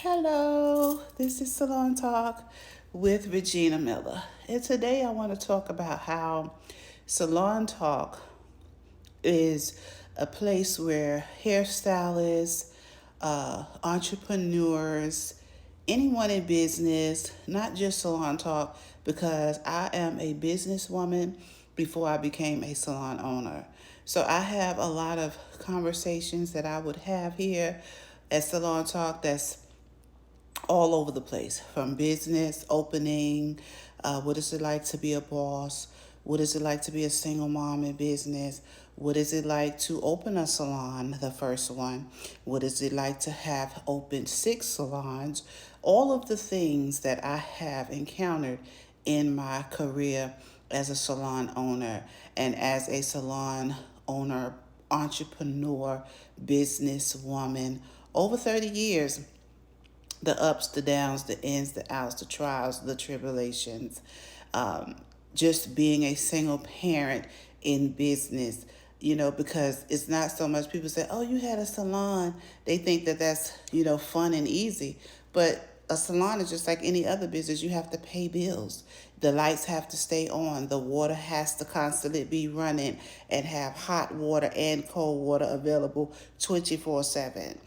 Hello, this is Salon Talk with Regina Miller. And today I want to talk about how Salon Talk is a place where hairstylists, entrepreneurs, anyone in business, not just Salon Talk, because I am a businesswoman before I became a salon owner. So I have a lot of conversations that I would have here at Salon Talk that's all over the place, from business opening, what is it like to be a boss, what is it like to be a single mom in business, what is it like to open a salon, the first one, what is it like to have opened 6 salons, all of the things that I have encountered in my career as a salon owner and as a salon owner, entrepreneur, businesswoman over 30 years, the ups, the downs, the ins, the outs, the trials, the tribulations, um, just being a single parent in business, because it's not so much people say, oh, you had a salon. They think that that's, fun and easy. But a salon is just like any other business. You have to pay bills. The lights have to stay on. The water has to constantly be running and have hot water and cold water available 24/7.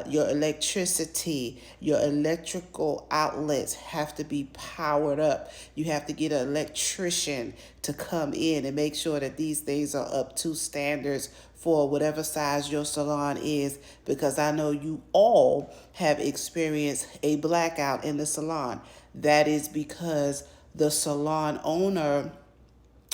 Your electricity, your electrical outlets have to be powered up. You have to get an electrician to come in and make sure that these things are up to standards for whatever size your salon is, because I know you all have experienced a blackout in the salon. That is because the salon owner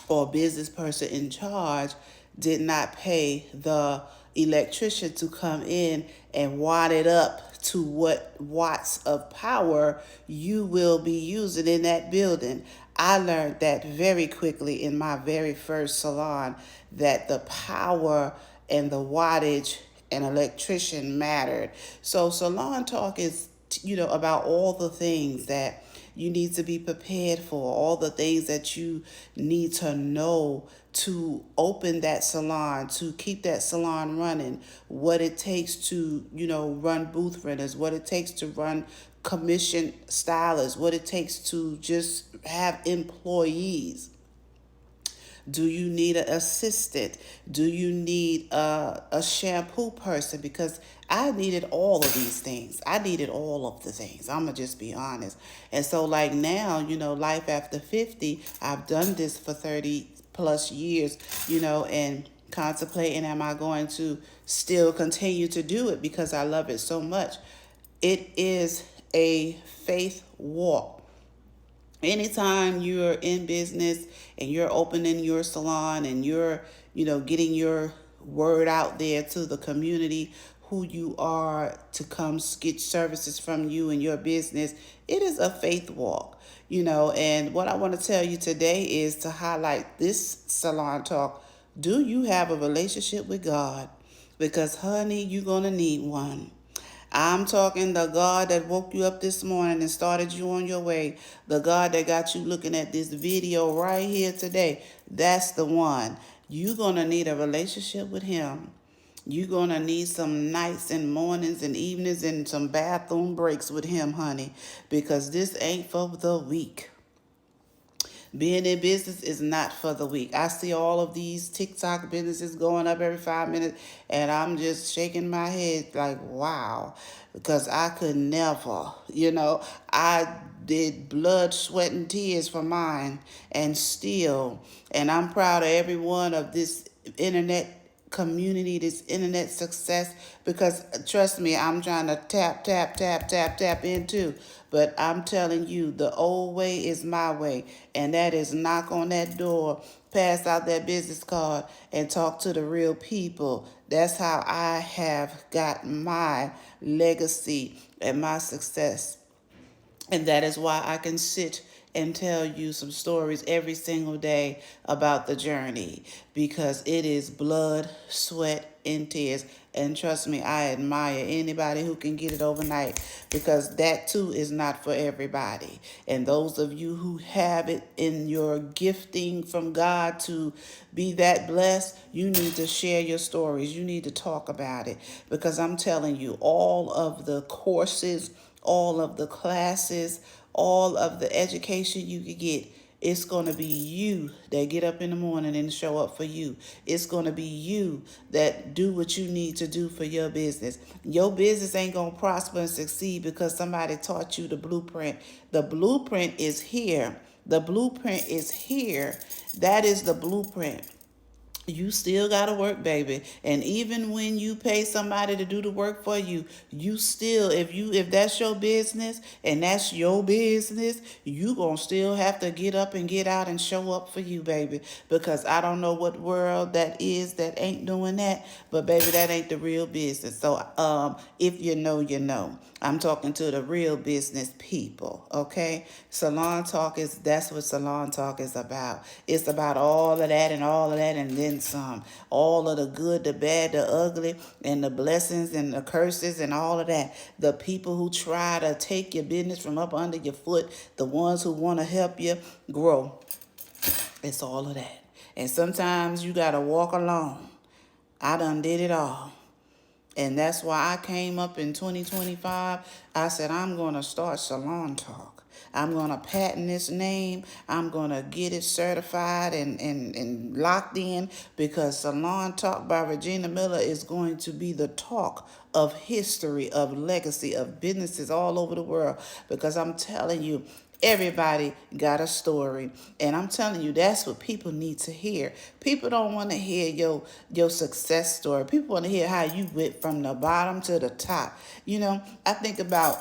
or business person in charge did not pay the electrician to come in and watt it up to what watts of power you will be using in that building. I learned that very quickly in my very first salon, that the power and the wattage and electrician mattered. So salon talk is, about all the things that you need to be prepared for, all the things that you need to know to open that salon, to keep that salon running, what it takes to, run booth renters, what it takes to run commission stylists, what it takes to just have employees. Do you need an assistant? Do you need a shampoo person? Because I needed all of these things. I needed all of the things. I'm going to just be honest. And so, like now, life after 50, I've done this for 30 plus years, and contemplating, am I going to still continue to do it because I love it so much? It is a faith walk. Anytime you're in business and you're opening your salon and you're, getting your word out there to the community, who you are, to come get services from you and your business, it is a faith walk, and what I want to tell you today is to highlight this salon talk. Do you have a relationship with God? Because honey, you're going to need one. I'm talking the God that woke you up this morning and started you on your way. The God that got you looking at this video right here today. That's the one. You're going to need a relationship with him. You're going to need some nights and mornings and evenings and some bathroom breaks with him, honey, because this ain't for the weak. Being in business is not for the weak. I see all of these TikTok businesses going up every 5 minutes, and I'm just shaking my head like, wow, because I could never, I did blood, sweat, and tears for mine, and still, and I'm proud of every one of this internet community, this internet success, because trust me, I'm trying to tap into. But I'm telling you, the old way is my way, and that is knock on that door, pass out that business card, and talk to the real people. That's how I have got my legacy and my success. And that is why I can sit and tell you some stories every single day about the journey, because it is blood, sweat, and tears. And trust me, I admire anybody who can get it overnight, because that too is not for everybody. And those of you who have it in your gifting from God to be that blessed, you need to share your stories. You need to talk about it, because I'm telling you, all of the courses, all of the classes, all of the education you could get, it's going to be you that get up in the morning and show up for you. It's going to be you that do what you need to do for your business. Your business ain't going to prosper and succeed because somebody taught you the blueprint. The blueprint is here. The blueprint is here. That is the blueprint. You still gotta work, baby. And even when you pay somebody to do the work for you, you still, if that's your business and that's your business, you gonna still have to get up and get out and show up for you, baby. Because I don't know what world that is that ain't doing that, but baby, that ain't the real business. So if you know, you know. I'm talking to the real business people, okay? Salon Talk that's what Salon Talk is about. It's about all of that and then some. All of the good, the bad, the ugly, and the blessings and the curses and all of that. The people who try to take your business from up under your foot, the ones who want to help you grow. It's all of that. And sometimes you got to walk alone. I done did it all. And that's why I came up in 2025. I said, I'm going to start Salon Talk. I'm going to patent this name. I'm going to get it certified and locked in, because Salon Talk by Regina Miller is going to be the talk of history, of legacy, of businesses all over the world. Because I'm telling you, everybody got a story. And I'm telling you, that's what people need to hear. People don't want to hear your success story. People want to hear how you went from the bottom to the top. You know, I think about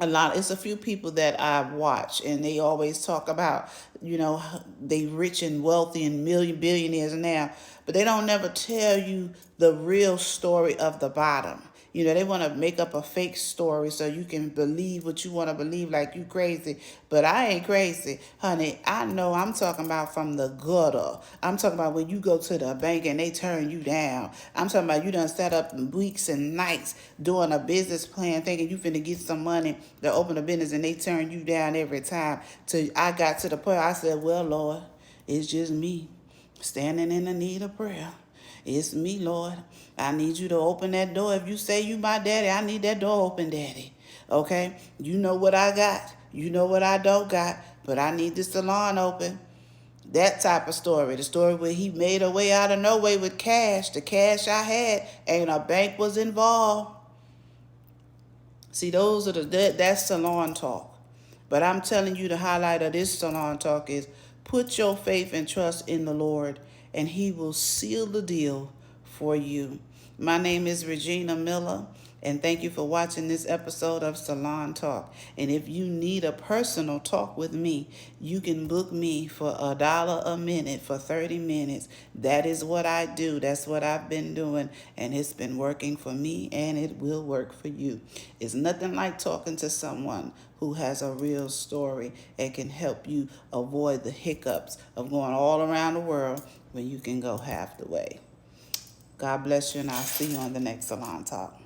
it's a few people that I watch, and they always talk about, they rich and wealthy and billionaires now, but they don't never tell you the real story of the bottom. They want to make up a fake story so you can believe what you want to believe, like you crazy. But I ain't crazy, honey. I know I'm talking about from the gutter. I'm talking about when you go to the bank and they turn you down. I'm talking about you done set up weeks and nights doing a business plan thinking you finna get some money to open a business, and they turn you down every time. Till I got to the point I said, well, Lord, it's just me standing in the need of prayer. It's me, Lord. I need you to open that door. If you say you my daddy, I need that door open, daddy. Okay? You know what I got. You know what I don't got. But I need the salon open. That type of story. The story where he made a way out of no way with cash. The cash I had, and a bank was involved. See, those are that's Salon Talk. But I'm telling you, the highlight of this Salon Talk is put your faith and trust in the Lord, and he will seal the deal for you. My name is Regina Miller, and thank you for watching this episode of Salon Talk. And if you need a personal talk with me, you can book me for $1 a minute for 30 minutes. That is what I do. That's what I've been doing, and it's been working for me, and it will work for you. It's nothing like talking to someone who has a real story and can help you avoid the hiccups of going all around the world when you can go half the way. God bless you, and I'll see you on the next Salon Talk.